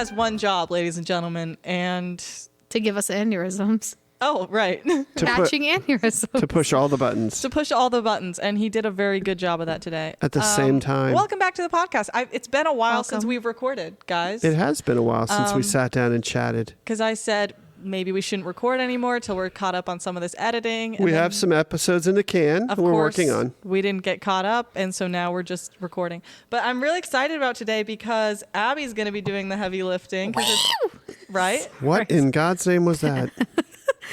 has one job, ladies and gentlemen, and to give us aneurysms. Oh, right. Matching aneurysms. To push all the buttons. To push all the buttons, and he did a very good job of that today. At the same time. Welcome back to the podcast. It's been a while since we've recorded, guys. It has been a while since we sat down and chatted. Because I said maybe we shouldn't record anymore till we're caught up on some of this editing. We have some episodes in the can we're working on. We didn't get caught up, and so now we're just recording. But I'm really excited about today because Abby's going to be doing the heavy lifting. Right? What in God's name was that?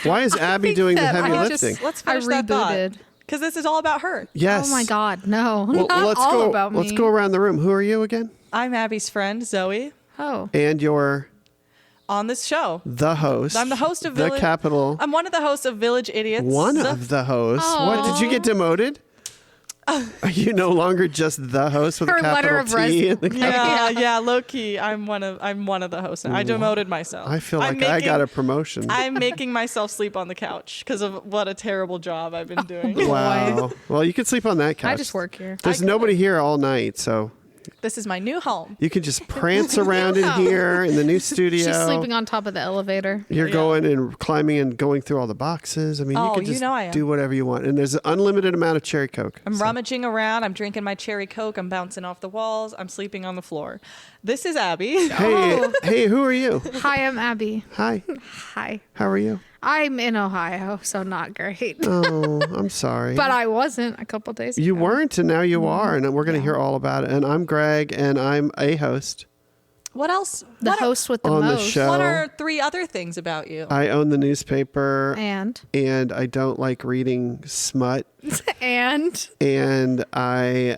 Why is Abby doing the heavy lifting? Let's finish that thought. Because this is all about her. Yes. Oh my God, no. Well, not all about me. Let's go around the room. Who are you again? I'm Abby's friend, Zoe. Oh. And you're... on this show. The host. I'm the host of The Capital. I'm one of the hosts of Village Idiotz. One of the hosts. Aww. What? Did you get demoted? Are you no longer just the host with a capital T in the capital? Yeah, low key. I'm one of the hosts. I demoted myself. I feel like I got a promotion. I'm making myself sleep on the couch because of what a terrible job I've been doing. Wow. Well, you can sleep on that couch. I just work here. There's nobody here all night, so this is my new home. you can just prance around in here in the new studio. She's sleeping on top of the elevator. You're going and climbing and going through all the boxes. I mean, you can just do whatever you want. And there's an unlimited amount of cherry Coke. I'm rummaging around. I'm drinking my cherry Coke. I'm bouncing off the walls. I'm sleeping on the floor. This is Abby. Hey, who are you? Hi, I'm Abby. Hi. Hi. How are you? I'm in Ohio, so not great. Oh, I'm sorry. But I wasn't a couple days ago. You weren't, and now you are, and we're going to hear all about it. And I'm Greg, and I'm a host. What else? The host with the on most. The show. What are 3 other things about you? I own the newspaper. And I don't like reading smut. and I,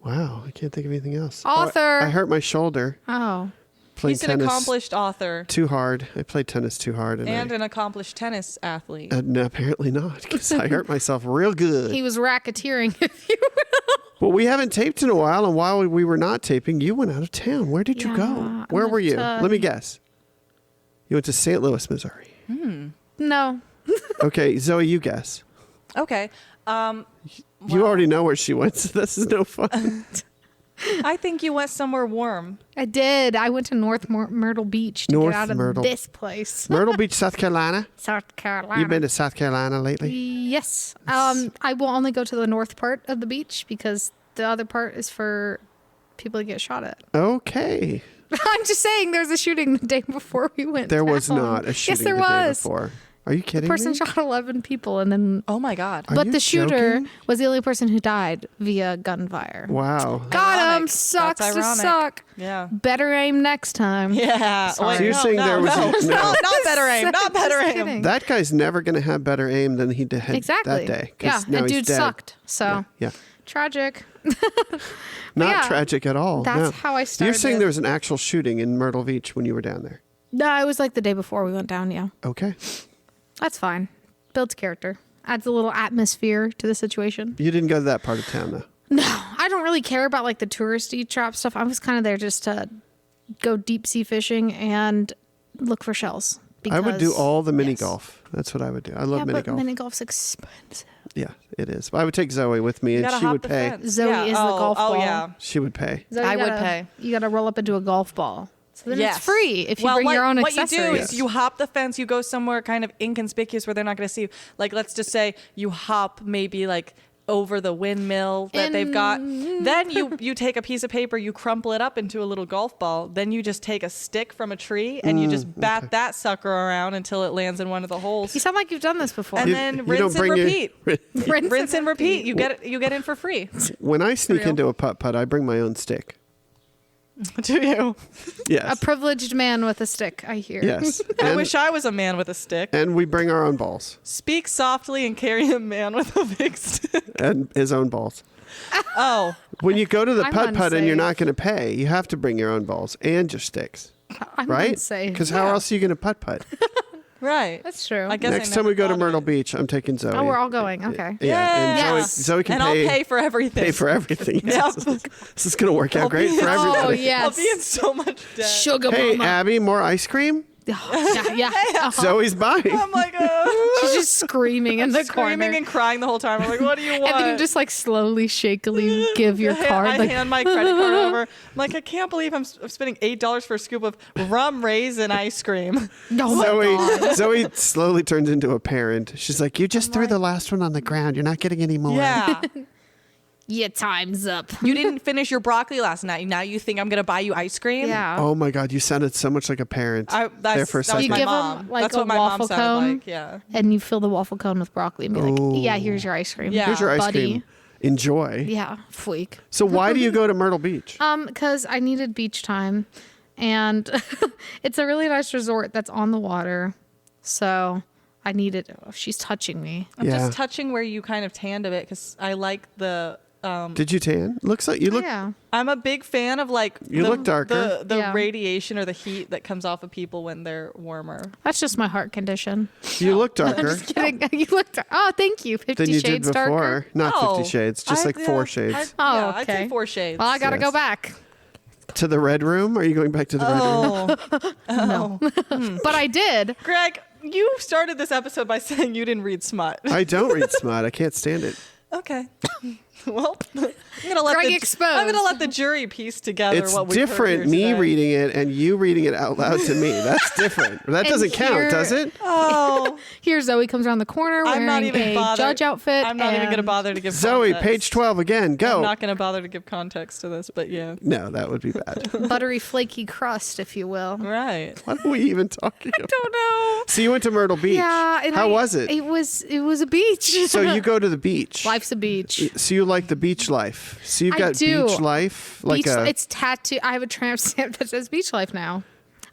wow, I can't think of anything else. Author. I hurt my shoulder. Oh. Played He's an accomplished author. Too hard. I played tennis too hard. And an accomplished tennis athlete. No, apparently not, because I hurt myself real good. He was racketeering, if you will. Well, we haven't taped in a while, and while we were not taping, you went out of town. Where did you go? Where were you? Let me guess. You went to St. Louis, Missouri. No. Okay, Zoe, you guess. Okay. You already know where she went, so this is no fun. I think you went somewhere warm. I did. I went to Myrtle Beach to get out of this place. Myrtle Beach, South Carolina? South Carolina. You've been to South Carolina lately? Yes. I will only go to the north part of the beach because the other part is for people to get shot at. Okay. I'm just saying there's a shooting the day before we went There down. was not a shooting there the day was. before. Are you kidding The person me? shot 11 people and then... Oh, my God. But the shooter joking? was the only person who died via gunfire. Wow. Got him. Ironic. Sucks That's to ironic. suck. Yeah. Better aim next time. Yeah. Sorry. So you're saying there was not better aim. Not better Just aim. kidding. That guy's never going to have better aim than he did Exactly. that day. Yeah, 'cause now and he's dude dead. sucked. So Yeah. tragic. Not yeah, tragic at all. That's no. how I started. You're saying there was an actual shooting in Myrtle Beach when you were down there? No, it was like the day before we went down, yeah. Okay. That's fine. Builds character. Adds a little atmosphere to the situation. You didn't go to that part of town, though? No, I don't really care about like the touristy trap stuff. I was kind of there just to go deep sea fishing and look for shells. I would do all the mini golf. That's what I would do. I love mini golf. Mini golf's expensive. Yeah, it is. But I would take Zoe with me, and she would pay. Zoe is the golf ball. Oh, yeah. She would pay. Zoe, I would pay. You got to roll up into a golf ball. So then it's free if you bring what, your own what accessories. you do is you hop the fence, you go somewhere kind of inconspicuous where they're not going to see you. Like, let's just say you hop maybe like over the windmill that they've got. Then you take a piece of paper, you crumple it up into a little golf ball. Then you just take a stick from a tree and you just bat that sucker around until it lands in one of the holes. You sound like you've done this before. And then rinse and repeat. Rinse and repeat. You get in for free. When I sneak into a putt-putt, I bring my own stick. Do you? Yes. A privileged man with a stick, I hear. Yes. I wish I was a man with a stick. And we bring our own balls. Speak softly and carry a man with a big stick. And his own balls. Oh. When you go to the I'm putt-putt and you're unsafe. not going to pay, you have to bring your own balls and your sticks. I'm Right? unsafe. Because how else are you going to putt-putt? Right. That's true. I guess Next I time we never go to thought of Myrtle it. Beach, I'm taking Zoe. Oh, we're all going. Okay. Yeah. And Yes. Zoe can and pay. I'll pay for everything. Pay for everything. Yes. Yep. This is going to work out great for everybody. Oh, yes. I'll be in so much debt. Sugar Hey, mama. Abby, more ice cream? Yeah. Zoe's buying. I'm like, oh. She's just screaming in the corner. Screaming and crying the whole time. I'm like, what do you want? And then you just like slowly, shakily give your card. I like, hand my credit card over. I'm like, I can't believe I'm spending $8 for a scoop of rum raisin ice cream. oh my God. Zoe slowly turns into a parent. She's like, you just threw the last one on the ground. You're not getting any more. Yeah. Yeah, time's up. You didn't finish your broccoli last night. Now you think I'm going to buy you ice cream? Yeah. Oh my God, you sounded so much like a parent there for a that was second. my You give mom. them, like, That's a what my mom waffle sounded cone? like. Yeah. And you fill the waffle cone with broccoli and be like, yeah, here's your ice cream. Yeah. Here's your ice buddy. cream. Enjoy. Yeah, freak. So why do you go to Myrtle Beach? Because I needed beach time, and it's a really nice resort that's on the water. So I needed. Oh, she's touching me. I'm Yeah. just touching where you kind of tanned a bit because I like the. Did you tan? Looks like you look. Yeah. I'm a big fan of like You look darker. the Yeah. radiation or the heat that comes off of people when they're warmer. That's just my heart condition. You look darker Kidding. You looked. Oh, thank you. 50 than you did Shades before. darker. Not Oh, 50 shades, just like 4 shades. Oh, I'd say okay. 4 shades. Well, I gotta Yes. go back. To the red room? Are you going back to the red room? Oh, But I did. Greg, you started this episode by saying you didn't read smut. I don't read smut. I can't stand it. Okay. Well, I'm gonna let Greg I'm exposed. gonna let the jury piece together It's what we heard different here me today. reading it and you reading it out loud to me. That's different. That doesn't count, here- does it? Oh, Here, Zoe comes around the corner I'm wearing not even a bothered. judge outfit. I'm not even gonna and- bother to give Zoe, context. page 12 again. Go. I'm not gonna bother to give context to this, but yeah. No, that would be bad. Buttery, flaky crust, if you will. Right. What are we even talking about? Don't know. So you went to Myrtle Beach. Yeah. and How was it? It was a beach. So you go to the beach. Life's a beach. So you like the beach life. So you've I got do. beach life. Like Beach, a, it's tattoo. I have a tramp stamp that says beach life now.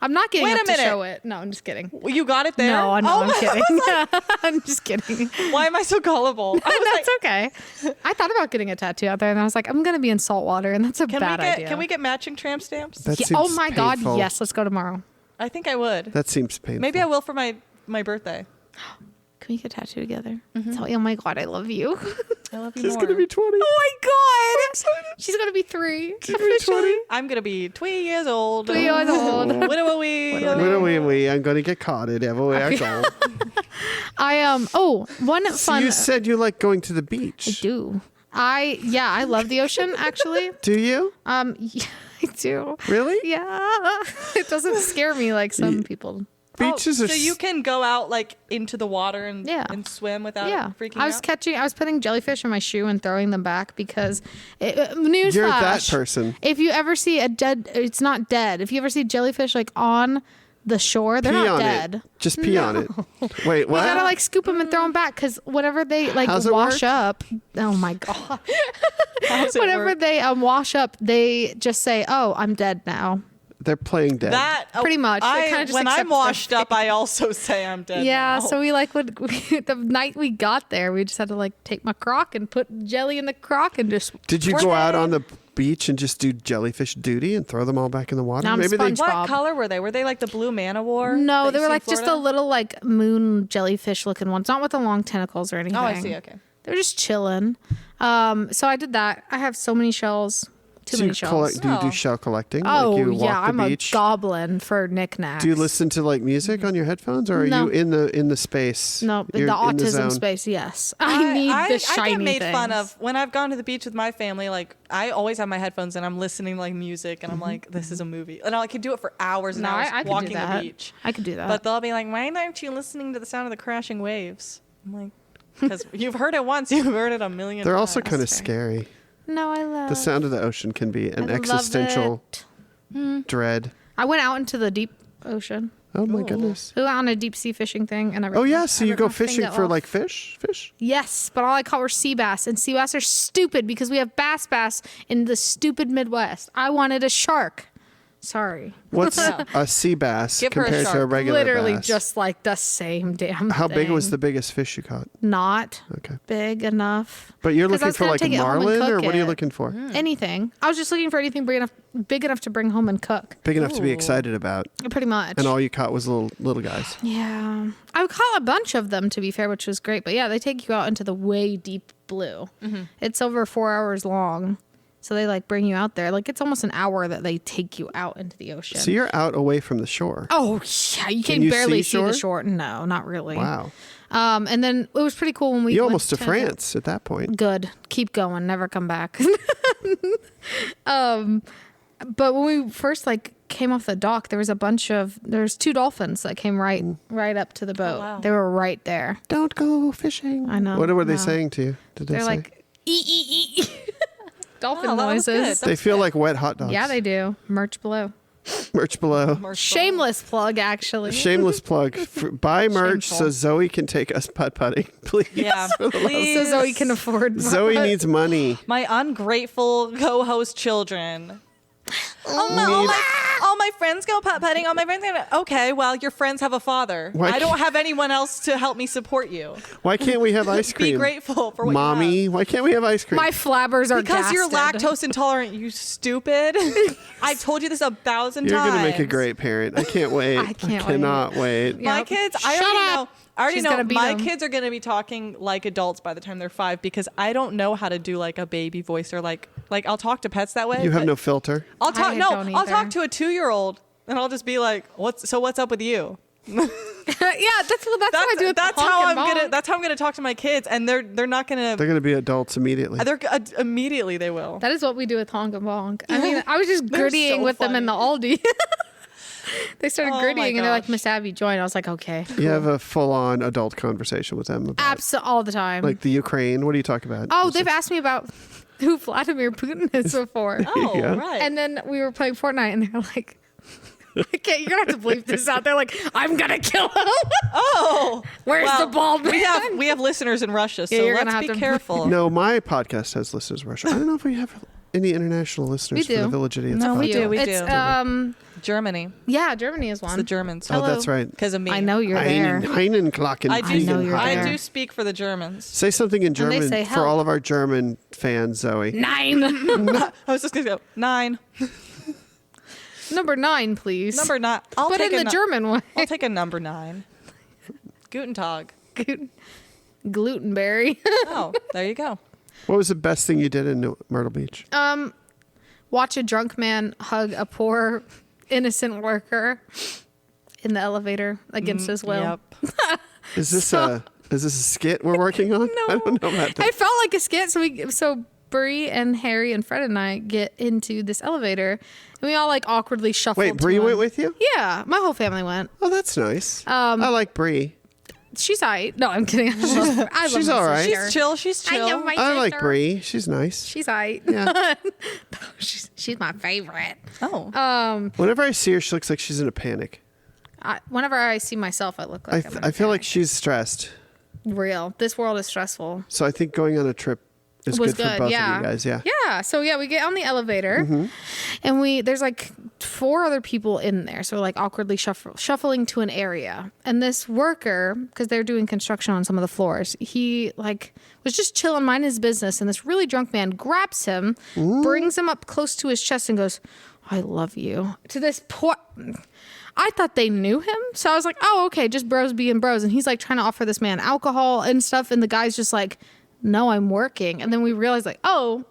I'm not getting Wait up a to minute. show it. No, I'm just kidding. Well, you got it there? No, Oh I'm my- kidding. I'm just kidding. Why am I so gullible? I was That's okay. I thought about getting a tattoo out there, and I was like, I'm gonna be in salt water, and that's a bad idea. Can we get matching tramp stamps? that Yeah, seems oh my God! painful. Yes, let's go tomorrow. I think I would. That seems painful. Maybe I will for my birthday. Can we get a tattoo together? Tell me, oh my God, I love you. I love you She's more. going to be 20. Oh my God! She's gonna be 3. She's gonna be 20. I'm gonna be 20 years old. 3 years old. When are we? I'm going to get carded everywhere I go. I Oh, one So fun. you said you like going to the beach. I do. I love the ocean. Actually, Do you? yeah, I do. Really? Yeah, it doesn't scare me like some people. Beaches Oh, are. so you can go out like into the water and Yeah. and swim without Yeah, freaking I was out. I was putting jellyfish in my shoe and throwing them back because newsflash. You're that person. If you ever see a dead, it's not dead. If you ever see jellyfish like on the shore, they're pee not on dead. it. Just pee on it. Wait, You what? gotta like scoop them and throw them back because whatever they like How's it wash work? up. Oh my God! How's it Whenever work? they wash up, they just say, "Oh, I'm dead now." They're playing dead. That Pretty much. They kinda just when accept I'm washed up, I also say I'm dead. Yeah, now. so we like would the night we got there, we just had to like take my crock and put jelly in the crock and just. Did you go out on the beach and just do jellyfish duty and throw them all back in the water? No, I'm Maybe they. SpongeBob. What color were they? Were they like the blue man of war? No, that they you were see in like just a Florida? little like moon jellyfish looking ones, not with the long tentacles or anything. Oh, I see. Okay. They were just chilling. So I did that. I have so many shells. Too So many you shells. do you Oh. do shell collecting? Oh like you walk yeah, the I'm beach? a goblin for knickknacks. Do you listen to like music on your headphones, or are No. you in the space? No, You're the in autism zone? space. Yes, I need the shiny I get made things. fun of when I've gone to the beach with my family. Like I always have my headphones and I'm listening to like music and I'm like, this is a movie. And I could do it for hours and No, hours I could walking do that. the beach. I could do that. But they'll be like, why aren't you listening to the sound of the crashing waves? I'm like, because you've heard it once, you've heard it a million They're times. also kind of fair. scary. no, I love The sound of the ocean can be an I love existential it. dread. I went out into the deep ocean. Oh my goodness. We went on a deep sea fishing thing, and Oh yeah, so I you ripped go my finger fishing for off. like fish? Yes, but all I caught were sea bass, and sea bass are stupid because we have bass in the stupid Midwest. I wanted a shark. Sorry. What's a sea bass Give her a compared to a shark. regular Literally bass? just like the same damn How big was thing. the biggest fish you caught? Not Okay. big enough. But you're 'Cause I looking was for gonna like take it home and marlin, or cook what are you it. looking for? Anything. I was just looking for anything big enough to bring home and cook. Big enough to be excited about. Pretty much. And all you caught was little guys. Yeah. I caught a bunch of them, to be fair, which was great. But yeah, they take you out into the way deep blue. It's over 4 hours long. So they like bring you out there. Like it's almost an hour that they take you out into the ocean. So you're out away from the shore. Oh yeah, you can you barely see see the shore? shore. No, not really. Wow. And then it was pretty cool when we You went almost to France at that point. Good. Keep going. Never come back. But when we first like came off the dock, there's 2 dolphins that came right up to the boat. Oh, wow. They were right there. Don't go fishing. I know. What were they No. saying to you? Did they They're say? like ee. Dolphin Oh, that was good. noises. They feel like wet hot dogs. Yeah, they do. Merch below. Merch below. Shameless plug, actually. Shameless plug. Buy merch Shameful. so Zoe can take us putt-putting, please. Yeah, So please. Zoe can afford. Zoe needs money. My ungrateful co-host children. All my friends go putt-putting. All my friends go. Okay, well, your friends have a father. Why I don't have anyone else to help me support you. Why can't we have ice cream? Be grateful for what you Mommy, have. why can't we have ice cream? My flabbers are Because you're gasted. lactose intolerant, you stupid. I've told you this 1,000 You're times. going to make a great parent. I can't wait. I can't cannot wait. Yeah. My kids, I Shut already up. know. I already She's know gonna beat my 'em. kids are going to be talking like adults by the time they're 5 because I don't know how to do like a baby voice or like I'll talk to pets that way. You have but no filter. I'll talk. I No, don't I'll talk either. to a 2-year-old and I'll just be like, "What's up with you?" Yeah, that's what I do. With That's the honk how and I'm gonna. bonk. That's how I'm gonna talk to my kids, and they're not gonna. They're going to be adults immediately. Immediately they will. That is what we do with honk and bonk. I mean, I was just They're grittying so with them in the Aldi. They started Oh my grittying and they're like, gosh. Miss Abby, join. I was like, okay. You have a full-on adult conversation with them about All the time. like the Ukraine. What do you talk about? Oh, they've asked me about who Vladimir Putin is before. Oh, Yeah. right. And then we were playing Fortnite and they're like, okay, you're going to have to bleep this out. They're like, I'm going to kill him. oh, Where's well, the bald man? we have listeners in Russia, so you're gonna let's have be to- careful. No, my podcast has listeners in Russia. I don't know if we have any international listeners We for the do. Village Idiots No, we podcast. do. We It's, do. Germany. yeah, Germany is one. It's the Germans. Oh, that's right. Because of me. I know you're there. Heinen I do. know you're I there. do speak for the Germans. Say something in they German say for help. all of our German fans, Zoe. 9. I was just gonna go 9. Number 9, please. Number 9. I'll But take in the German way. I'll take a number 9. Guten Tag. Glutenberry. Oh, there you go. What was the best thing you did in Myrtle Beach? Watch a drunk man hug a poor innocent worker in the elevator against his will. Yep. Is this a skit we're working on? No. I don't know about that. I felt like a skit. So Bree and Harry and Fred and I get into this elevator and we all like awkwardly shuffle. Wait, Bree went with you? Yeah, my whole family went. Oh, that's nice. I like Bree. She's alright. No, I'm kidding. I love She's my all right. sister. She's chill. She's chill. I know my I like sister. Bree. She's nice. She's alright. Yeah. she's my favorite. Oh. Whenever I see her, she looks like she's in a panic. Whenever I see myself, I look like I'm in a I feel like panic. she's stressed. Real. This world is stressful. So I think going on a trip is Was good for both of you guys. Yeah. Yeah. So yeah, we get on the elevator, and there's like 4 other people in there. So we're like awkwardly shuffling to an area, and this worker, because they're doing construction on some of the floors, he like was just chilling, minding his business, and this really drunk man grabs him, brings him up close to his chest, and goes, "I love you." To this poor. I thought they knew him. So I was like, oh, okay, just bros being bros. And he's like trying to offer this man alcohol and stuff. And the guy's just like, no, I'm working. And then we realized like, oh,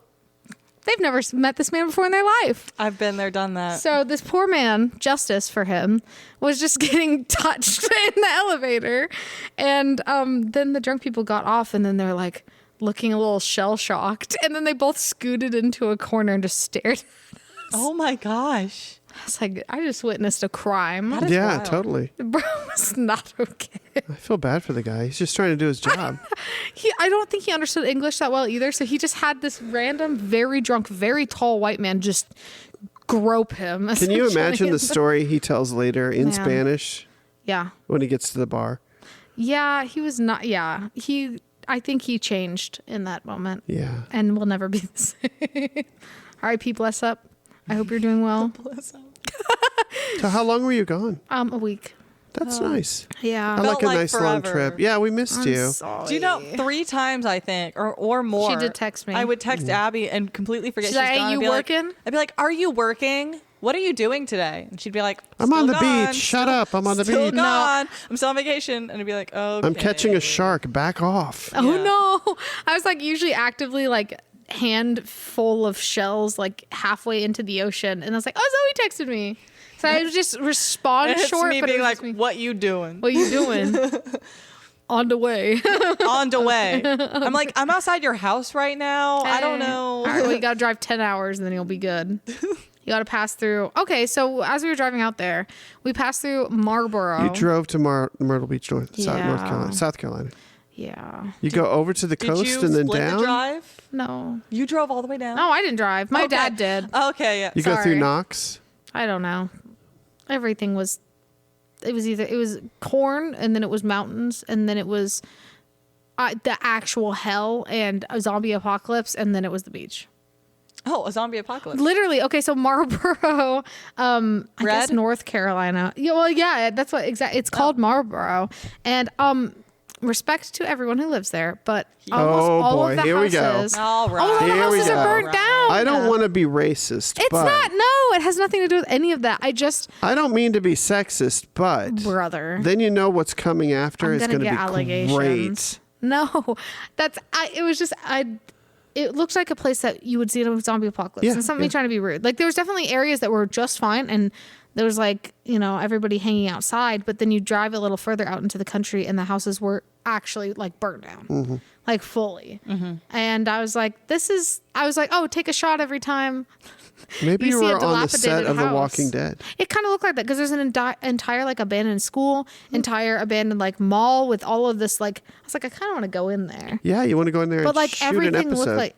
they've never met this man before in their life. I've been there, done that. So this poor man, justice for him, was just getting touched in the elevator. And then the drunk people got off and then they're like looking a little shell shocked. And then they both scooted into a corner and just stared. Oh my gosh. I was like, I just witnessed a crime. That is Yeah, wild. totally. Bro was not okay. I feel bad for the guy. He's just trying to do his job. I don't think he understood English that well either. So he just had this random, very drunk, very tall white man just grope him. Can you essentially. imagine the story he tells later in Man. Spanish Yeah. when he gets to the bar? Yeah, he was not. Yeah. I think he changed in that moment. Yeah. And will never be the same. R.I.P. Bless up. I hope you're doing well. So how long were you gone? A week. That's nice. Yeah. I Felt like a like nice long forever. trip. Yeah, we missed you. Do you know 3 times I think or more? She did text me. I would text Abby and completely forget She's she's like, gone. "Hey, I'd you be like- working?" I'd be like, "Are you working? What are you doing today?" And she'd be like, I'm on "Still the gone, beach. Shut up. I'm on the still beach. gone. I'm still on vacation." And I'd be like, "Okay." I'm catching a shark. Back off. Oh Yeah. no. I was like usually actively like handful of shells like halfway into the ocean, and I was like, "Oh, Zoe texted me." So I would just respond It's short, me but being it was like, just me, "What you doing? "What you doing?" On the way. On the way." I'm like, "I'm outside your house right now. I don't know." All right, well, you gotta drive 10 hours and then you'll be good. You gotta pass through. Okay, so as we were driving out there, we passed through Marlboro. You drove to Myrtle Beach, North Yeah. Carolina, South Carolina. Yeah. You go over to the Did coast you and then split down. the drive? No. You drove all the way down? No, I didn't drive. My Okay. dad did. Okay, yeah. You go through Sorry. Knox. I don't know. Everything was. It was corn, and then it was mountains, and then it was the actual hell and a zombie apocalypse, and then it was the beach. Oh, a zombie apocalypse. Literally. Okay, so Marlboro, I guess Red? North Carolina. Yeah, well, yeah, that's what exactly. It's called Marlboro, and respect to everyone who lives there, but almost Oh, all boy, of the here we go. houses, All right. all of the Here we houses are go. burnt down. I don't want to be racist, It's but not. No, it has nothing to do with any of that. I don't mean to be sexist, but Brother. then you know what's coming after I'm is gonna going to get be allegations. great. No, it was just it looks like a place that you would see in a zombie apocalypse. Yeah, And somebody yeah. trying to be rude. Like there was definitely areas that were just fine, and there was like, you know, everybody hanging outside. But then you drive a little further out into the country, and the houses were actually like burnt down, Mm-hmm. like fully. And I was like, oh, take a shot every time. Maybe You you see a were on the set dilapidated of The house. Walking Dead. It kind of looked like that because there's an entire like abandoned school, entire abandoned like mall with all of this like. I was like, I kind of want to go in there, Yeah, you want to go in there but and like shoot an everything episode. looked like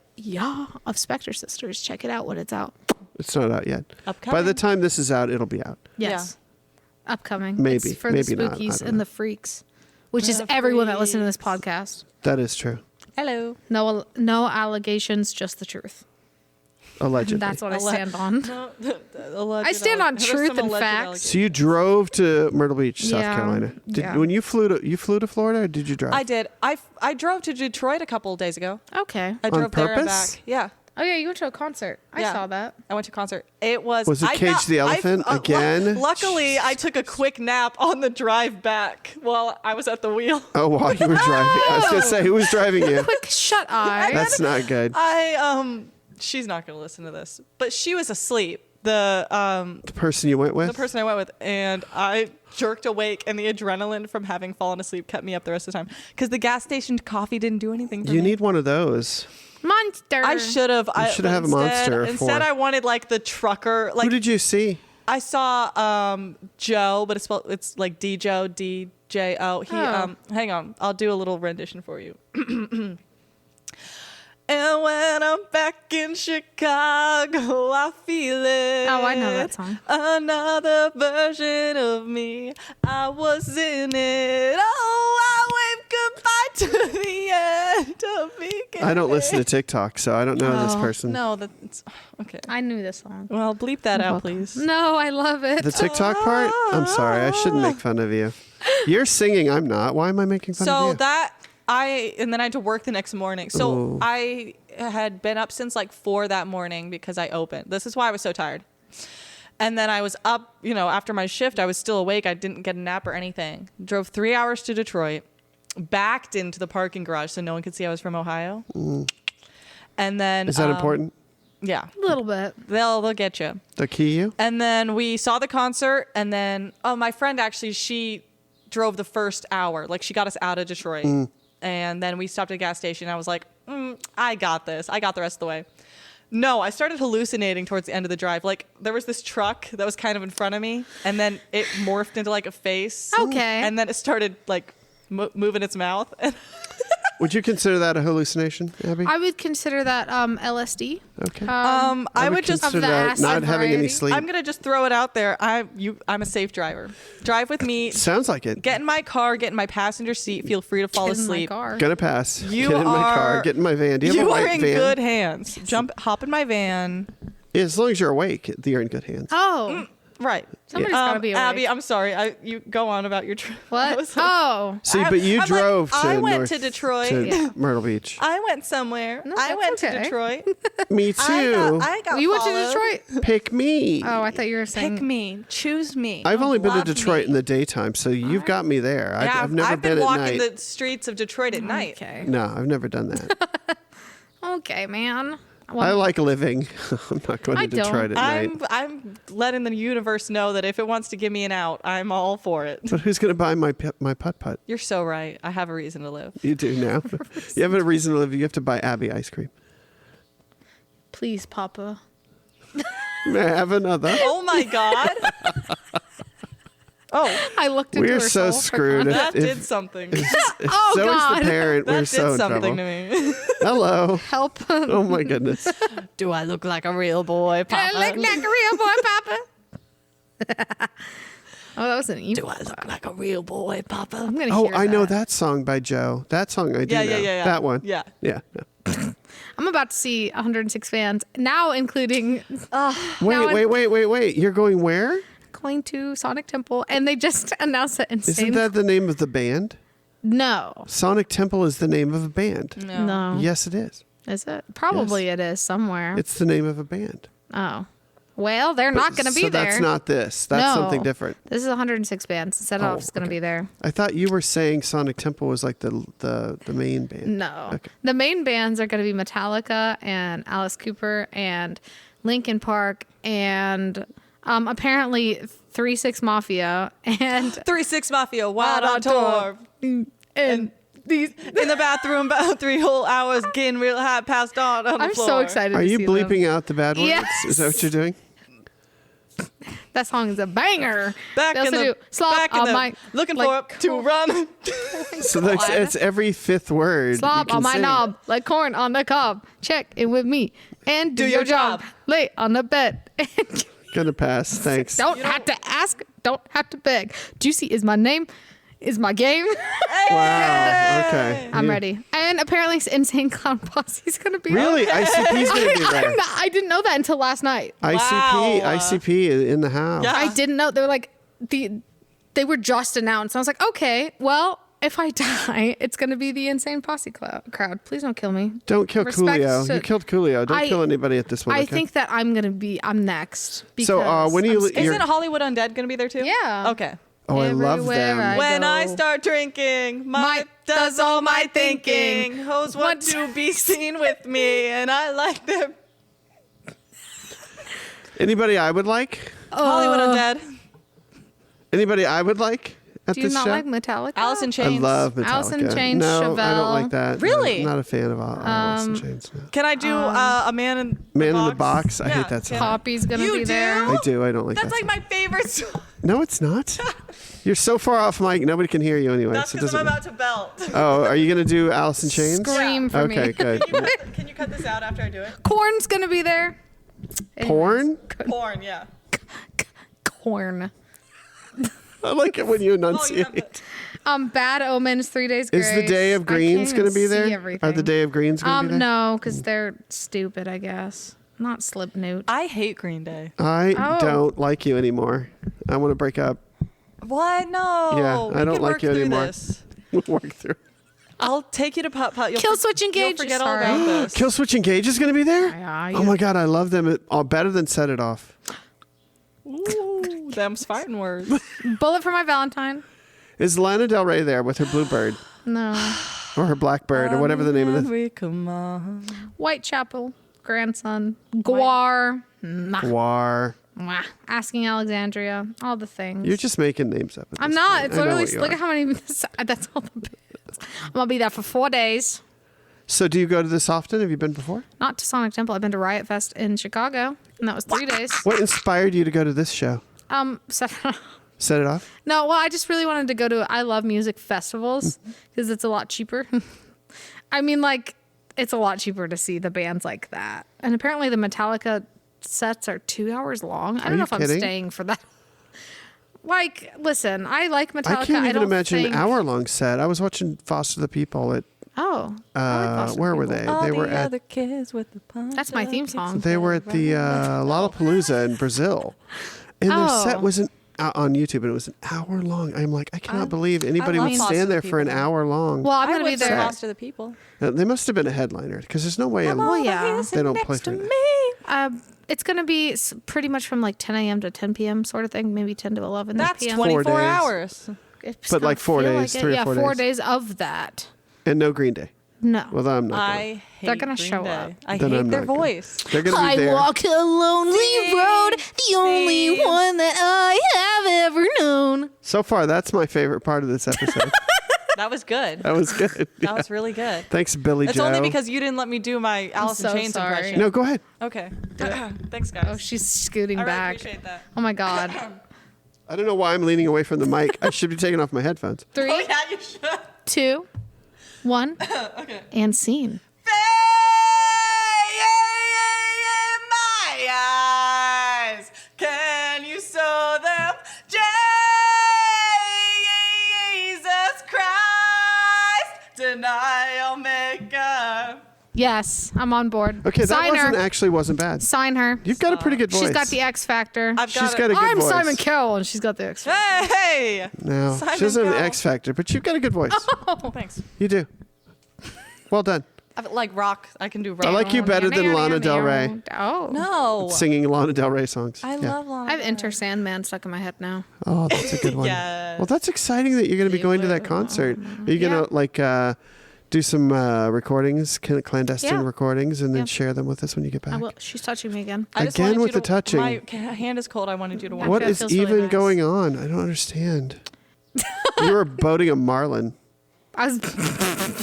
of Spectre Sisters. Check it out when it's out. It's not out yet. Upcoming. By the time this is out, it'll be out. Yes, upcoming. Maybe, it's for maybe the not. I spookies don't and know. the freaks, which is The everyone that listens to this freaks. podcast. That is true. Hello. No allegations, just the truth. Allegedly. That's what I stand on. No, I stand on truth and facts. So you drove to Myrtle Beach, South Yeah. Carolina. Yeah. When you flew to Florida, or did you drive? I did. I drove to Detroit a couple of days ago. Okay. I drove there and purpose? back. Yeah. Oh yeah, you went to a concert. I Yeah. saw that. I went to a concert. It was. Was it Cage the Elephant again? Luckily, I took a quick nap on the drive back while I was at the wheel. Oh, while you were driving. I was going to say, who was driving you? Quick shut eye. That's not good. She's not going to listen to this, but she was asleep. The person you went with? the person I went with, and I jerked awake, and the adrenaline from having fallen asleep kept me up the rest of the time because the gas station coffee didn't do anything for You me. need one of those. Monster. I should have. You should have a Monster Instead, for- I wanted like the trucker. Like Who did you see? I saw Joe, but it's like D-Joe, D-J-O. He Oh. hang on, I'll do a little rendition for you. And when I'm back in Chicago, I feel it. Oh, I know that song. Another version of me. I was in it. Oh, I waved goodbye to the end of me. I don't listen to TikTok, so I don't know this Oh, person. No, that's okay. I knew this song. Well, bleep that out, Welcome. please. No, I love it. The TikTok part? I'm sorry. I shouldn't make fun of you. You're singing. I'm not. Why am I making fun of So you? and then I had to work the next morning. So Ooh. I had been up since like 4 that morning because I opened. This is why I was so tired. And then I was up, after my shift, I was still awake. I didn't get a nap or anything. Drove 3 hours to Detroit, backed into the parking garage so no one could see I was from Ohio. And then Is that important? Yeah, A little bit. they'll get you. The key you? And then we saw the concert, and then my friend actually, she drove the first hour. Like she got us out of Detroit. And then we stopped at a gas station. I was like, I got this. I got the rest of the way. No, I started hallucinating towards the end of the drive. Like there was this truck that was kind of in front of me, and then it morphed into like a face. Okay. And then it started like moving its mouth. Would you consider that a hallucination, Abby? I would consider that LSD. Okay. I would just. Of consider the that acid not having any variety. sleep. I'm gonna just throw it out there. I'm a safe driver. Drive with me. Sounds like it. Get in my car. Get in my passenger seat. Feel free to fall Get in my asleep. car. Gonna pass. You Get in my car. are- Get in my van. Do you have a are white in van? good hands. Hop in my van. As long as you're awake, you're in good hands. Oh, Right. Somebody's gotta be awake. Abby, I'm sorry. You go on about your trip. what? Oh, See, but you I'm like, drove to I went North, to Detroit. to Myrtle Beach. I went somewhere. No, I that's went okay. to Detroit. Me too. I got you went to followed. Detroit? Pick me. Oh, I thought you were saying. Pick me. Choose me. I've only been to Love Detroit me. in the daytime, so you've got me there. Yeah, I've never I've been been at walking night. the streets of Detroit at night. Okay. No, I've never done that. Okay, man. I like living. I'm not going I to Detroit don't. at night. I'm letting the universe know that if it wants to give me an out, I'm all for it. But who's going to buy my putt-putt? You're so right. I have a reason to live. You do now. You have a reason to live. You have to buy Abbi ice cream. Please, Papa. May I have another? Oh my God. Oh, I looked into We're her so soul for screwed. context. that did something. Oh, so God. is the parent. That We're did so in something trouble. to me. Hello. Help. Oh my goodness. Do I look like a real boy, Papa? I look like a real boy, Papa. Oh, that was an evil. Do I look like a real boy, Papa? I'm gonna Oh, hear I know that. that song by Joe. That song I do Yeah, know. yeah, yeah, yeah. That one. Yeah. Yeah. I'm about to see 106 fans now, including Wait. You're going where? going to Sonic Temple, and they just announced that insane. Isn't that the name of the band? No, Sonic Temple is the name of a band. no. Yes, it is. Is it? Probably it is somewhere. It's the name of a band. Oh, well, they're not going to be so there. that's not this. That's No. something different. This is 106 bands. Set Off's going to okay. be there. I thought you were saying Sonic Temple was like the main band. No. Okay. The main bands are going to be Metallica and Alice Cooper and Linkin Park and apparently 3-6 Mafia and 3-6 Mafia, wild on tour. and these. In the bathroom about 3 whole hours, getting real high, passed on the I'm floor. so excited Are to you see bleeping them. out the bad words? Yes. Is that what you're doing? That song is a banger. Back They in also the, do Slop back in on the, my looking like, for up to run. So that's, God. it's every fifth word. Slop you can on my sing. knob like corn on the cob. Check in with me and do your job. Lay on the bed. Gonna pass. Thanks. Don't have to ask. Don't have to beg. Juicy is my name. Is my game. Wow. Okay. I'm You- ready. And apparently Insane Clown Posse's going to be Really? ICP's gonna be there. I didn't know that until last night. ICP is in the house. Yeah. I didn't know. They were like, they were just announced. I was like, okay, well, if I die, it's going to be the Insane Posse crowd. Please don't kill me. Don't kill Respect Coolio. to- You killed Coolio. Don't kill anybody at this one. I okay? think that I'm next. So, because when you- I'm scared. you're- Isn't Hollywood Undead going to be there too? Yeah. Okay. Oh, I love Everywhere them. I When go. I start drinking, my My- does all my thinking. thinking. Hoes want to be seen with me, and I like them. Anybody I would like? Hollywood Undead. Anybody I would like at Do you this not show? like Metallica? Alice in I Chains. love Metallica. Alice in Chains, No, I Chevelle. don't like that. Really? No, not a fan of Alice in Chains. No. Can I do a man in Man the in the Box. I Yeah, hate that song. Poppy's going to You be there. do? I do. I don't like That's that like song. my favorite song. No, it's not. You're so far off mic. Nobody can hear you anyway. That's so it because I'm doesn't- about to belt. Oh, are you going to do Alice in Chains? Scream for Okay, me. good. Can you cut this out after I do it? Corn's going to be there. Porn? Porn, yeah. Corn. I like it when you Oh, enunciate. Bad Omens, 3 Days Grace. Is the Day of Greens going to be there? Everything. Are the Day of Greens going to be there? No, because they're stupid, I guess. Not Slipknot. I hate Green Day. I Oh. don't like you anymore. I want to break up. What? No. Yeah, I We don't can like work you through anymore. this. We'll work through. I'll take you to Putt Putt. Kill Switch Engage. You'll forget Sorry. all about this. Kill Switch Engage is going to be there? Yeah, Oh my God, I love them. Better than Set It Off. Ooh, them's fighting words. Bullet for My Valentine. Is Lana Del Rey there with her Bluebird No. or her Blackbird or whatever the name of the We come on. Whitechapel. Grandson. Guar. Guar? Mwah. Asking Alexandria. All the things. You're just making names up. At I'm this not. point. It's I know literally, what you look are. at how many. That's all the bands. I'm going to be there for 4 days. So do you go to this often? Have you been before? Not to Sonic Temple. I've been to Riot Fest in Chicago, and that was 3 days. What inspired you to go to this show? So, Set It Off? no, well, I just really wanted to go to I love music festivals because it's a lot cheaper. I mean, like, it's a lot cheaper to see the bands like that. And apparently the Metallica sets are 2 hours long. I don't know you if I'm kidding? staying for that. Like, listen, I like Metallica. I can't even don't imagine think... an hour-long set. I was watching Foster the People at, Oh. I like Foster where the were People. they? All They the were at other kids with the punch. That's my theme song. They were at the Lollapalooza in Brazil, and their set Oh. was on YouTube, and it was an hour long. I'm like, I cannot believe anybody love would Foster stand the there for an People. hour long. Well, I'm I going to be live to there. Foster the People. They must have been a headliner because there's no way. Well, yeah. They don't play for me. that. It's going to be pretty much from like 10 a.m. to 10 p.m. sort of thing, maybe 10 to 11 That's p.m. 24 days. hours. It's But gonna like 4 feel days, it. 3 or yeah, 4 4 days. days of that. And no Green Day. No. Well, then I'm not going. I hate They're gonna Green show Day. up. I Then hate I'm their not going. voice. They're going to be I there. walk a lonely road, the only Sing. one that I have ever known. So far, that's my favorite part of this episode. That was good. That was good. That was really good. Thanks, Billy It's Joe. only because you didn't let me do my Alice in so Chains sorry. impression. No, go ahead. Okay. Thanks, guys. Oh, she's scooting I really back. appreciate that. Oh my God. I don't know why I'm leaning away from the mic. I should be taking off my headphones. 3, Oh, yeah, you should. 2, 1, Okay. and scene. In my eyes, can you sew them? Jesus Christ, denial maker. Yes, I'm on board. Okay, Sign that her. wasn't bad. Sign her. You've got a pretty good voice. She's got the X Factor. She's got a good I'm voice. Simon Cowell, and she's got the X Factor. Hey! No, Simon she doesn't have the Cowell. X Factor, but you've got a good voice. Oh, thanks. You do. Well done. I like rock. I can do rock. I like you better than Lana Del Rey. Oh. No. Singing Lana Del Rey songs. I Yeah. love Lana. I have Del Rey. Enter Sandman stuck in my head now. Oh, that's a good one. Yes. Well, that's exciting that you're going to be going to that concert. Are you going to do some recordings, clandestine Yeah. recordings, and then Yeah. share them with us when you get back? I will. She's touching me again. I just Again wanted with you the to- touching. My hand is cold. I wanted you to watch. What Actually, is that feels really even nice. going on? I don't understand. You were boating a marlin. I was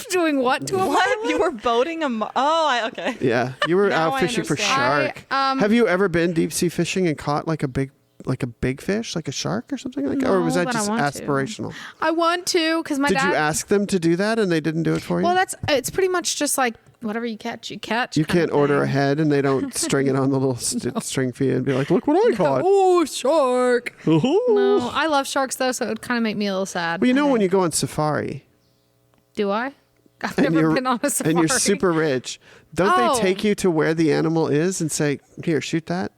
doing what to a What? You were boating a... okay. Yeah, you were Now out I fishing for understand. shark. I, Have you ever been deep sea fishing and caught like a big fish, like a shark or something like that? Or was No, that but I just want to. aspirational? I want to because my Did dad. you ask them to do that and they didn't do it for you? Well, it's pretty much just like whatever you catch, you catch. You kind can't of order thing. ahead and they don't string it on the little string for you and be like, look what I caught. Oh, shark! No. No, I love sharks though, so it would kind of make me a little sad. Well, you know I when you think. go on safari Do I? I've and never you're, been on a safari. and you're super rich, don't Oh. they take you to where the animal is and say, here, shoot that?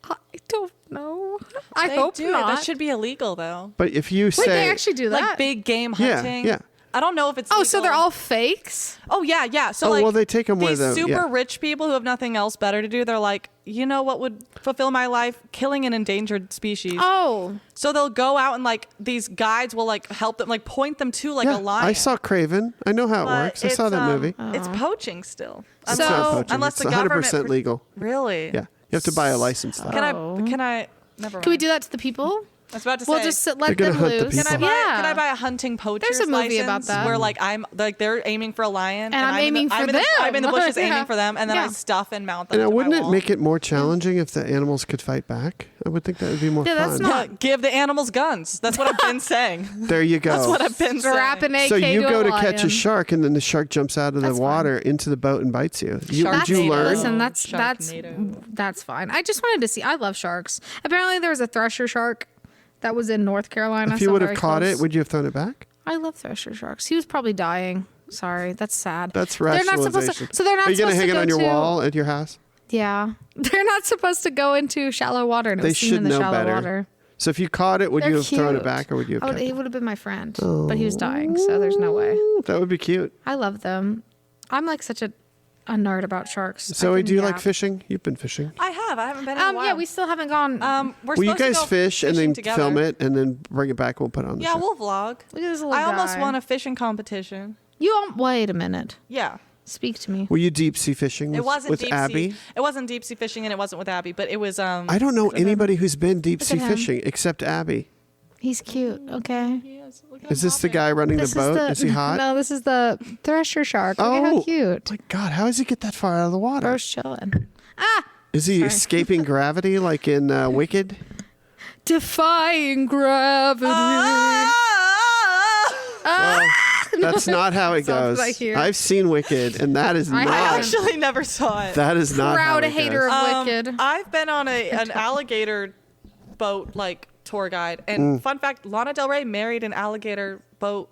I don't know. I They hope do. not. That should be illegal, though. But if you Wait, say, they actually do that? Like big game Yeah, hunting. yeah. I don't know if it's Oh, legal. so they're all fakes? Oh, yeah. So Oh, like, well, they take 'em where these the- super yeah. rich people who have nothing else better to do, they're like, you know what would fulfill my life? Killing an endangered species. Oh. So they'll go out and like these guides will like help them, like point them to like yeah, a lion. I saw Craven. I know how it But works. I saw that movie. It's poaching still. It's So- not poaching. unless it's the 100% government legal. Really? Yeah. You have to buy a license. Though. Can Oh. I? Never mind. Can we do that to the people? I was about to say. We'll just They're let gonna them hunt the loose. people. Can Yeah. I buy a hunting poacher's There's a movie license about that. where like I'm like they're aiming for a lion And I'm aiming for them. I'm in the bushes Yeah. aiming for them, and then I Yeah. stuff and mount them. And to my wouldn't it wall. make it more challenging if the animals could fight back? I would think that would be more Yeah, fun. that's not- Yeah, give the animals guns. That's what I've been saying. There you go. That's what I've been Strap saying. an AK so you to go a to catch a lion. shark, and then the shark jumps out of the That's water into the boat and bites you. Would you Sharknado. learn? Listen, Sharknado. that's fine. I just wanted to see. I love sharks. Apparently, there was a thresher shark that was in North Carolina. If you so would have very caught close. it, would you have thrown it back? I love thresher sharks. He was probably dying. Sorry, that's sad. That's They're not supposed rationalization. to. So they're not Are you supposed gonna hang to it go on your to, wall at your house? Yeah, they're not supposed to go into shallow water. And it They was seen should in the know shallow better. water. So if you caught it, would They're you have thrown it cute. back, or would you have kept He it? would have been my friend, but he was dying, so there's no way. That would be cute. I love them. I'm like such a nerd about sharks. Zoe, do you like yap. fishing? You've been fishing. I have. I haven't been in a while. Yeah, we still haven't gone. We're Will you supposed to guys go fish and fishing then together. film it and then bring it back? We'll put it on the Yeah, show. we'll vlog. Look at this little I almost guy. won a fishing competition. Wait a minute. Yeah. Speak to me. Were you deep sea fishing It wasn't with deep Abby? sea. It wasn't deep sea fishing, and it wasn't with Abby, but it was. I don't know anybody who's been deep sea at him. fishing except Abby. He's cute. Okay. Yes, look at Is him this the hopping. guy running the boat? Is he hot? No, this is the thresher shark. Look at how Oh, cute. my God. How does he get that far out of the water? Bro's chilling. Ah! Is he escaping gravity like in Wicked? Defying gravity. That's not how it That's not goes. what I hear. I've seen Wicked, and that is I not. I haven't. actually never saw it. That is not Proud how it hater goes. of Wicked. I've been on an alligator boat like tour guide, and fun fact: Lana Del Rey married an alligator boat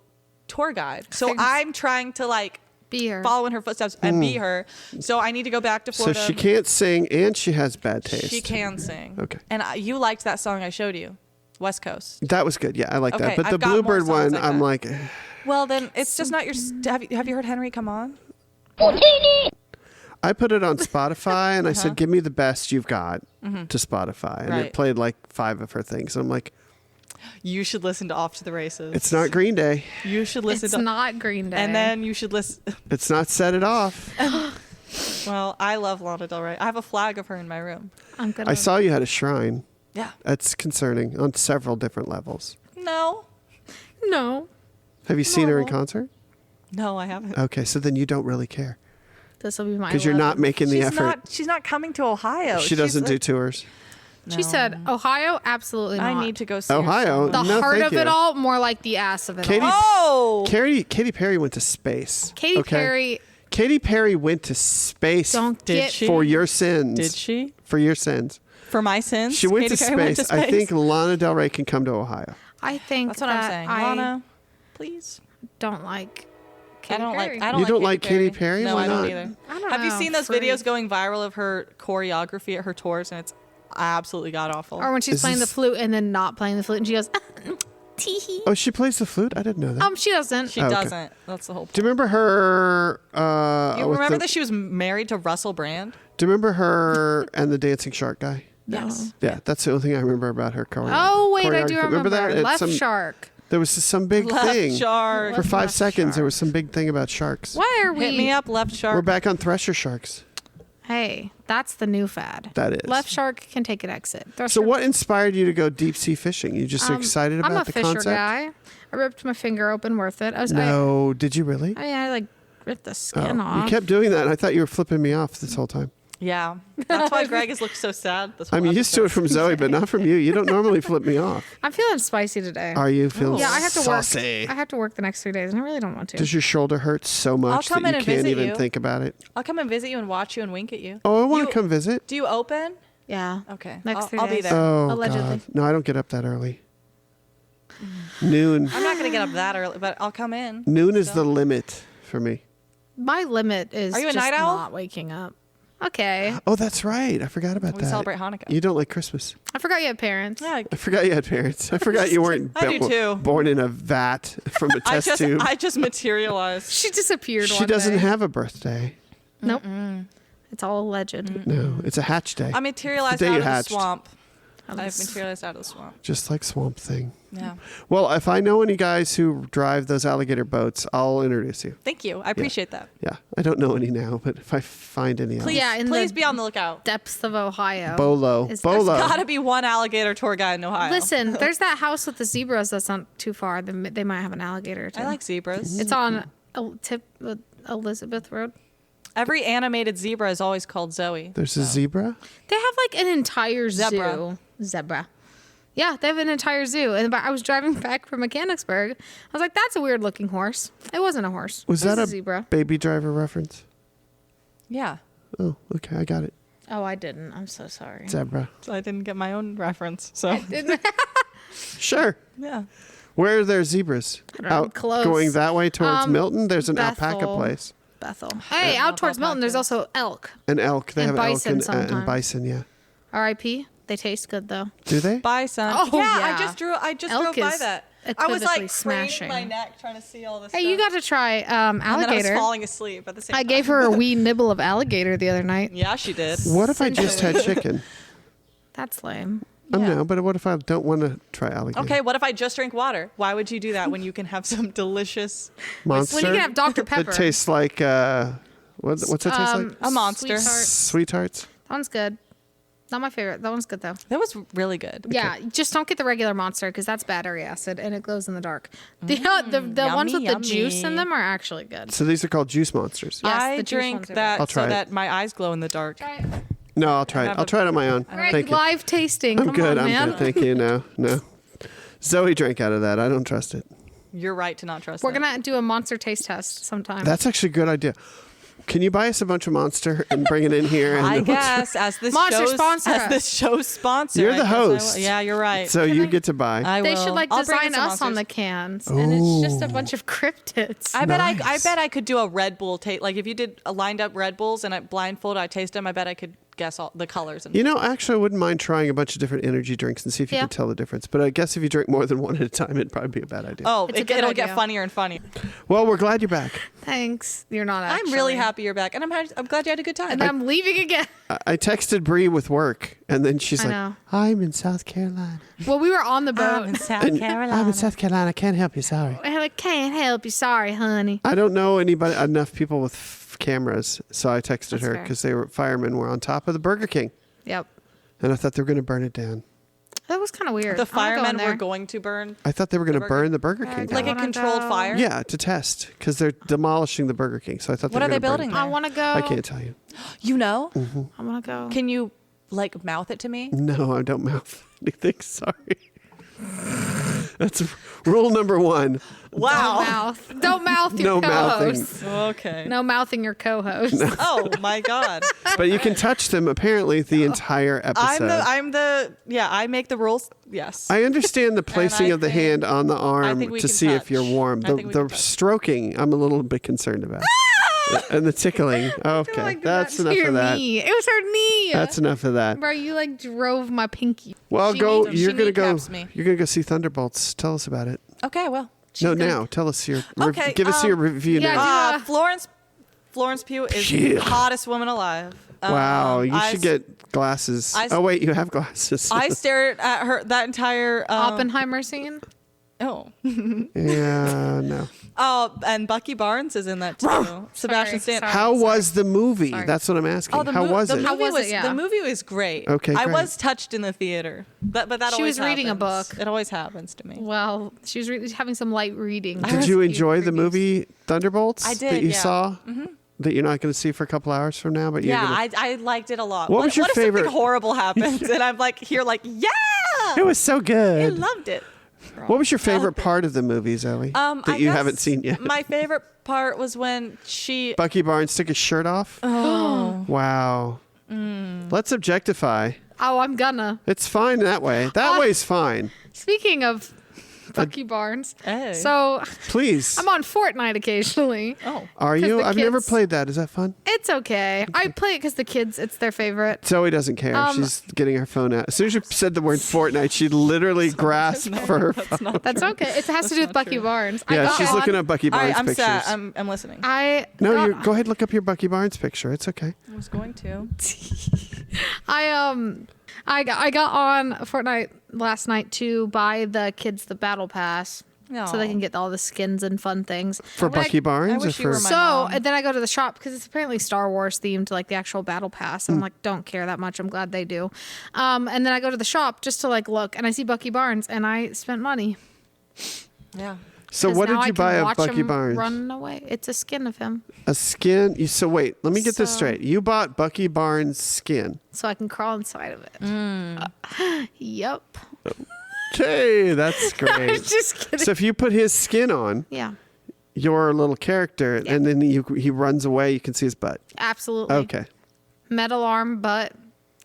tour guide. So Famous. I'm trying to like Be her. follow in her footsteps and be her. So I need to go back to So Florida. she can't sing, and she has bad taste. She can sing. Okay. And you liked that song I showed you, West Coast. That was good. Yeah, I like that. Okay, But the I've got more Bluebird songs one, like I'm that. like, Well, then it's just not your. Have you heard Henry Come On? I put it on Spotify, and I said, "Give me the best you've got" to Spotify, and Right. it played like 5 of her things. I'm like, You should listen to Off to the Races. It's not Green Day. You should listen It's to. not Green Day. And then you should listen. It's not Set It Off. Well, I love Lana Del Rey. I have a flag of her in my room. I'm gonna. I saw you had a shrine. Yeah. That's concerning on several different levels. No. No. Have you seen her in Normal. concert? No, I haven't. Okay, so then you don't really care This will be my. because you're not 11th. making the effort. She's not coming to Ohio. She doesn't do tours. She said Ohio, absolutely not. I need to go see Ohio? her The No, heart thank of you. it all, more like the ass of it Katy- all. Oh. Katy Perry went to space. Katy okay? Perry, Katy Perry went to space don't Did get. she? for your sins. Did she? For your sins. For my sins? She went Katy to Perry went space. to I think Lana Del Rey can come to Ohio. I think That's what I'm that saying. I Lana, please. don't like. I Katy don't Perry. like. I don't You don't like Katy Katy Perry? No, Why I don't not? either. I don't Have you know, seen those freak. videos going viral of her choreography at her tours, and it's absolutely god awful. Or when she's Is playing the this- flute and then not playing the flute, and she goes, tee hee. Oh, she plays the flute? I didn't know that. She doesn't. She Oh, okay. doesn't. That's the whole point. Do you remember her? You with remember the- that she was married to Russell Brand? Do you remember her and the dancing shark guy? Yes. Yeah, that's the only thing I remember about her choreo. Oh wait, I do choreography. remember. that? It's Left some- shark. There was some big Left thing. shark. For 5 Left seconds, there shark. was some big thing about sharks. Why are we? Hit me up, left shark. We're back on thresher sharks. Hey, that's the new fad. That is. Left shark can take an exit. So what inspired you to go deep sea fishing? You just excited about I'm a the fisher concept? guy. I ripped my finger open. Worth it. No, did you really? I like ripped the skin off. You kept doing that. And I thought you were flipping me off this whole time. Yeah. That's why Greg has looked so sad this whole I'm used to it episode. from Zoe, but not from you. You don't normally flip me off. I'm feeling spicy today. Are you feeling Yeah, I have to saucy? work. I have to work the next 3 days, and I really don't want to. Does your shoulder hurt so much that come you in and can't visit even you. think about it? I'll come and visit you and watch you and wink at you. Oh, I want You- to come visit. Do you open? Yeah. Okay. Next 3 I'll be days. there. Oh, Allegedly. God. No, I don't get up that early. Noon. I'm not going to get up that early, but I'll come in. Noon is the limit for me. My limit is Are you a just night owl? not waking up. Okay. Oh, that's right. I forgot about We that. celebrate Hanukkah. You don't like Christmas. I forgot you had parents. Yeah. I forgot you had parents. I forgot you weren't I do too. born in a vat from a test tube. I just materialized. She disappeared She one doesn't day. have a birthday. Nope. It's all alleged. No, it's a hatch day. I materialized The day out you of the hatched. swamp. Of the I've s- materialized out of the swamp. Just like Swamp Thing. Yeah. Well, if I know any guys who drive those alligator boats, I'll introduce you. Thank you. I appreciate that. Yeah, I don't know any now, but if I find any, Please, Yeah, in please the- be on the lookout. Depths of Ohio. Bolo, Is- Bolo. Gotta be one alligator tour guide in Ohio. Listen, there's that house with the zebras that's not too far. They might have an alligator too. I like zebras. It's on Elizabeth Road. Every animated zebra is always called Zoe. There's a zebra. They have like an entire Zebra. Zebra. Yeah, they have an entire zoo. And I was driving back from Mechanicsburg. I was like, that's a weird looking horse. It wasn't a horse. Was It that a zebra? Baby Driver reference? Yeah. Oh, okay, I got it. Oh, I didn't. I'm so sorry. Zebra. So I didn't get my own reference. So Sure. yeah. Where are there zebras? don't know, close. Going that way towards Milton. There's an alpaca Bethel. place. Bethel. Hey, out towards Milton, there's also elk. An elk. They And have bison elk and sometimes. bison. Yeah. R.I.P. They taste good though. Do they? Bison. Oh, yeah, yeah. I just Elk drove by is that. I was like equivocally craning smashing. my neck trying to see all this Hey, stuff. you got to try And then I was alligator. falling asleep at the same time. I gave her a wee nibble of alligator the other night. Yeah, she did. What if I just had chicken? That's lame. Yeah. No, but what if I don't want to try alligator? Okay, what if I just drink water? Why would you do that when you can have some delicious Monster. When you can have Dr. Pepper. That tastes like what's that taste like? A monster. Sweetheart. Sweethearts. That one's good. Not my favorite. That one's good though. That was really good. Yeah, just don't get the regular monster because that's battery acid and it glows in the dark. The ones with yummy, the juice in yummy. them are actually good. So these are called juice monsters. Yes, I the juice drink ones are that I'll try so it. that my eyes glow in the dark. No, I'll try it. have I'll a- try it on my own. Greg, Thank you. live tasting. I'm Come good. on, I'm man. good. Thank you. No. Zoe drank out of that. I don't trust it. You're right to not trust We're that. gonna do a monster taste test sometime. That's actually a good idea. Can you buy us a bunch of Monster and bring it in here? And I guess as this Monster show's sponsor as us. this show's sponsor. You're I the guess I will. host. Yeah, you're right. So you get to buy. I they will. should like I'll bring in design some us on the monsters. cans, and it's just a bunch of cryptids. I bet I Nice. bet I could do a Red Bull taste. Like if you did a lined up Red Bulls and I blindfold, I taste them. I bet I could guess all the colors. And Actually, I wouldn't mind trying a bunch of different energy drinks and see if you can tell the difference. But I guess if you drink more than one at a time, it'd probably be a bad idea. Oh, it'll get funnier and funnier. Well, we're glad you're back. Thanks. You're not actually. I'm really happy you're back. And I'm glad you had a good time. And I'm leaving again. I texted Bree with work, and then she's like, know. I'm in South Carolina. Well, we were on the boat. I'm in South Carolina. I'm in South Carolina. I can't help you. Sorry. I can't help you. Sorry, honey. I don't know enough people with cameras, so I texted her because firemen were on top of the Burger King. Yep. And I thought they were going to burn it down. That was kind of weird. The firemen were going to burn. I thought they were going to burn the Burger King down. Like a controlled fire? Yeah, to test, because they're demolishing the Burger King. So I thought. What are they building there? I want to go. I can't tell you. You know? Mm-hmm. I want to go. Can you mouth it to me? No, I don't mouth anything. Sorry. That's rule number 1. Wow. Don't mouth your co-host. Okay. No mouthing your co-host. No. Oh my God. But you can touch them apparently the entire episode. I make the rules. Yes. I understand the placing of the hand on the arm to see if you're warm. The stroking, I'm a little bit concerned about. And the tickling. Okay, that's enough of that. Knee. It was her knee. That's enough of that. Bro, you drove my pinky. Well, you're gonna go see Thunderbolts. Tell us about it. Okay, well. Now. Tell us give us your review now. Florence Pugh is the hottest woman alive. Wow, you should get glasses. Wait, you have glasses. I stared at her that entire Oppenheimer scene. Oh. Yeah, no. Oh, and Bucky Barnes is in that too. Sebastian Stan. How was the movie? That's what I'm asking. How was it? The movie was great. Okay, I great. was touched in the theater. But that she always was reading a happens. book. It always happens to me. Well, she was having some light reading. Did you enjoy the movie Thunderbolts? I did, that you saw? Mm-hmm. That you're not going to see for a couple hours from now, but I liked it a lot. What was your favorite? If something horrible happens and I'm yeah! It was so good. I loved it. What was your favorite part of the movie, Zoe? That you haven't seen yet? My favorite part was when Bucky Barnes took his shirt off. Oh. Wow. Let's objectify. Oh, I'm gonna. It's fine that way. That way's fine. Speaking of Bucky Barnes. Hey. So please. I'm on Fortnite occasionally. Oh. Are you? I've never played that. Is that fun? It's okay. I play it because the kids, it's their favorite. Zoe doesn't care. She's getting her phone out. As soon as you said the word Fortnite, she literally grasped for her phone. That's okay. It has to do with Bucky Barnes. Yeah, she's looking at Bucky Barnes pictures. I'm listening. Go ahead, look up your Bucky Barnes picture. It's okay. I was going to. I got on Fortnite last night to buy the kids the battle pass. So they can get all the skins and fun things. For Bucky Barnes? I wish you were my mom. And then I go to the shop because it's apparently Star Wars themed, like the actual battle pass. And I'm like, don't care that much. I'm glad they do. And then I go to the shop just to look, and I see Bucky Barnes, and I spent money. Yeah. So what did you buy of Bucky Barnes? Run away. It's a skin of him. A skin? So wait, let me get this straight. You bought Bucky Barnes' skin. So I can crawl inside of it. Yep. Okay, that's great. I'm just kidding. So if you put his skin on, your little character, and then he runs away, you can see his butt. Absolutely. Okay. Metal arm, butt,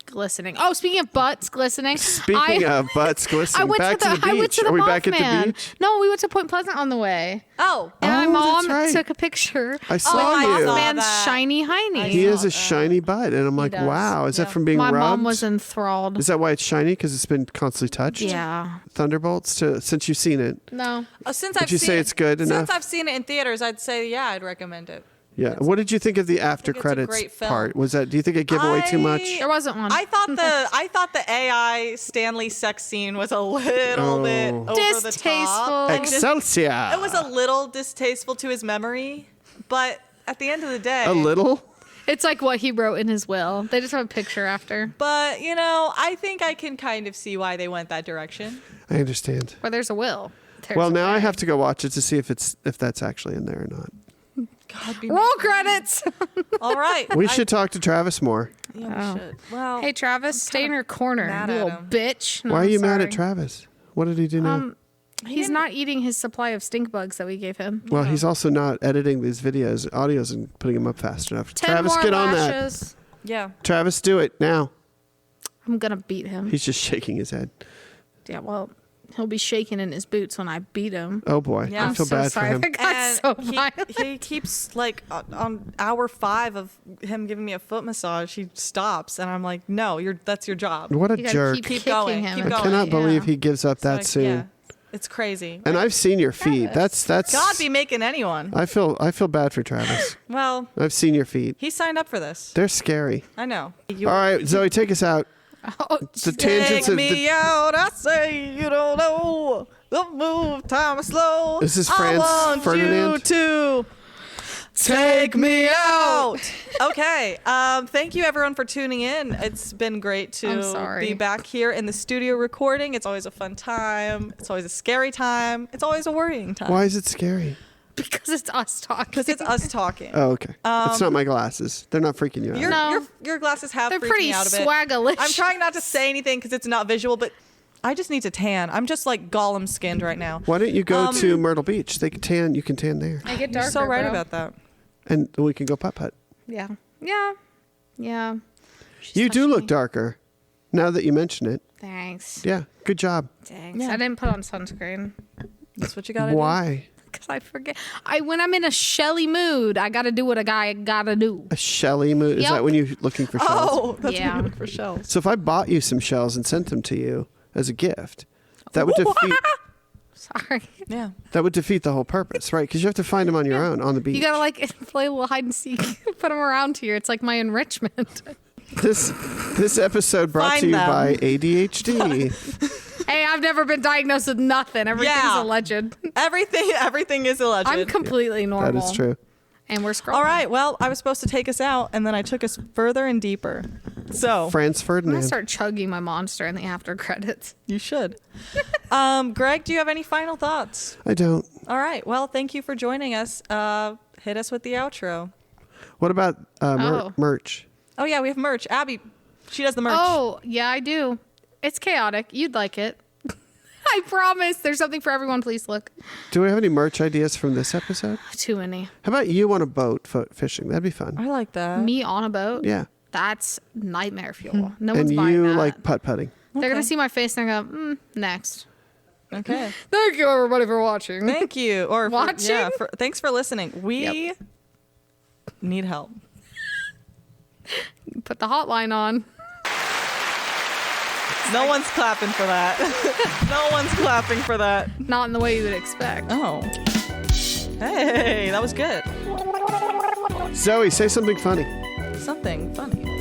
glistening. Oh, speaking of butts glistening. Speaking of butts glistening, I went back to the beach. I went to the Are we Mothman. back at the beach? No, we went to Point Pleasant on the way. Oh. And my mom that's right. took a picture. I saw you. Mothman's shiny hiney. He has a shiny butt, and I'm like, wow, is that from being rubbed? My mom was enthralled. Is that why it's shiny? Because it's been constantly touched? Yeah. Thunderbolts, since you've seen it? No. Would you say it's good enough? Since I've seen it in theaters, I'd say, I'd recommend it. Yeah. What did you think of the after credits part? Do you think it gave away too much? There wasn't one. I thought the AI Stanley sex scene was a little bit over distasteful. the top. Excelsior. It was a little distasteful to his memory, but at the end of the day, a little. It's like what he wrote in his will. They just have a picture after. But I think I can kind of see why they went that direction. I understand. Where there's a will. Now I have to go watch it to see if that's actually in there or not. Roll credits. All right. We should talk to Travis more. Yeah, we should. Well, hey, Travis, stay in your corner, you little bitch. No, why are you mad sorry. at Travis? What did he do now? He's not eating his supply of stink bugs that we gave him. Well, he's also not editing these audios, and putting them up fast enough. 10 Travis, more get on lashes. that. Yeah. Travis, do it now. I'm gonna beat him. He's just shaking his head. Yeah, well, He'll be shaking in his boots when I beat him. Oh boy, Yeah. I feel bad for him. He keeps like on hour 5 of him giving me a foot massage, he stops, and I'm like, no, that's your job. What a You gotta jerk! keep going. him. Keep I going. cannot believe Yeah. he gives up that Like, soon. yeah, it's crazy. And I've seen your feet. That's God be making anyone. I feel bad for Travis. Well, I've seen your feet. he signed up for this. They're scary. I know. All right, Zoe, take us out. Oh, The tangents Take of me out, I say you don't know. The move time is slow. This is I Franz want Ferdinand. you to take me out. Okay. Thank you everyone for tuning in. It's been great I'm to sorry. be back here in the studio recording. It's always a fun time. It's always a scary time. It's always a worrying time. Why is it scary? because it's us talking. Because it's us talking. Oh, okay. It's not my glasses. They're not freaking you out. No. Your glasses have They're freaked pretty me out a bit. swaggalicious. I'm trying not to say anything because it's not visual, but I just need to tan. I'm just like Gollum skinned right now. Why don't you go to Myrtle Beach? They can tan. You can tan there, I get You're darker. so right bro. about that. and we can go putt putt. Yeah. Yeah. Yeah. You do look darker. Now that you mention it. Thanks. Yeah. Good job. Thanks. Yeah. I didn't put on sunscreen That's what you got to do. Why? because I forget. When I'm in a Shelly mood, I got to do what a guy got to do. A shelly mood? Is Yep. that when you're looking for shells? Oh, that's Yeah. when you look for shells. So if I bought you some shells and sent them to you as a gift, that would defeat Sorry. Yeah. the whole purpose, right? Because you have to find them on your own on the beach. You got to like play a little hide and seek, put them around here. It's like my enrichment. This episode brought Find to you them. by ADHD. Hey, I've never been diagnosed with nothing. Everything's Yeah. alleged. Everything is alleged. I'm completely normal. That is true. And we're scrolling. All right. Well, I was supposed to take us out, and then I took us further and deeper. So Franz I'm Ferdinand. gonna start chugging my Monster in the after credits. you should. Greg, do you have any final thoughts? I don't. All right. Well, thank you for joining us. Hit us with the outro. What about Oh. merch? Oh yeah, we have merch. Abby, she does the merch. Oh, yeah, I do. It's chaotic. You'd like it. I promise. There's something for everyone. Please look. Do we have any merch ideas from this episode? Too many. How about you on a boat fishing? That'd be fun. I like that. Me on a boat? Yeah. That's nightmare fuel. No And one's buying you that. like putt-putting. They're going Okay. to see my face and they're going to go, next. Okay. Thank you, everybody, for watching. Thank you. Or for- Watching? yeah, thanks for listening. We need help. Put the hotline on. No one's clapping for that. No one's clapping for that. Not in the way you would expect. Oh. Hey, that was good. Zoe, say something funny. Something funny.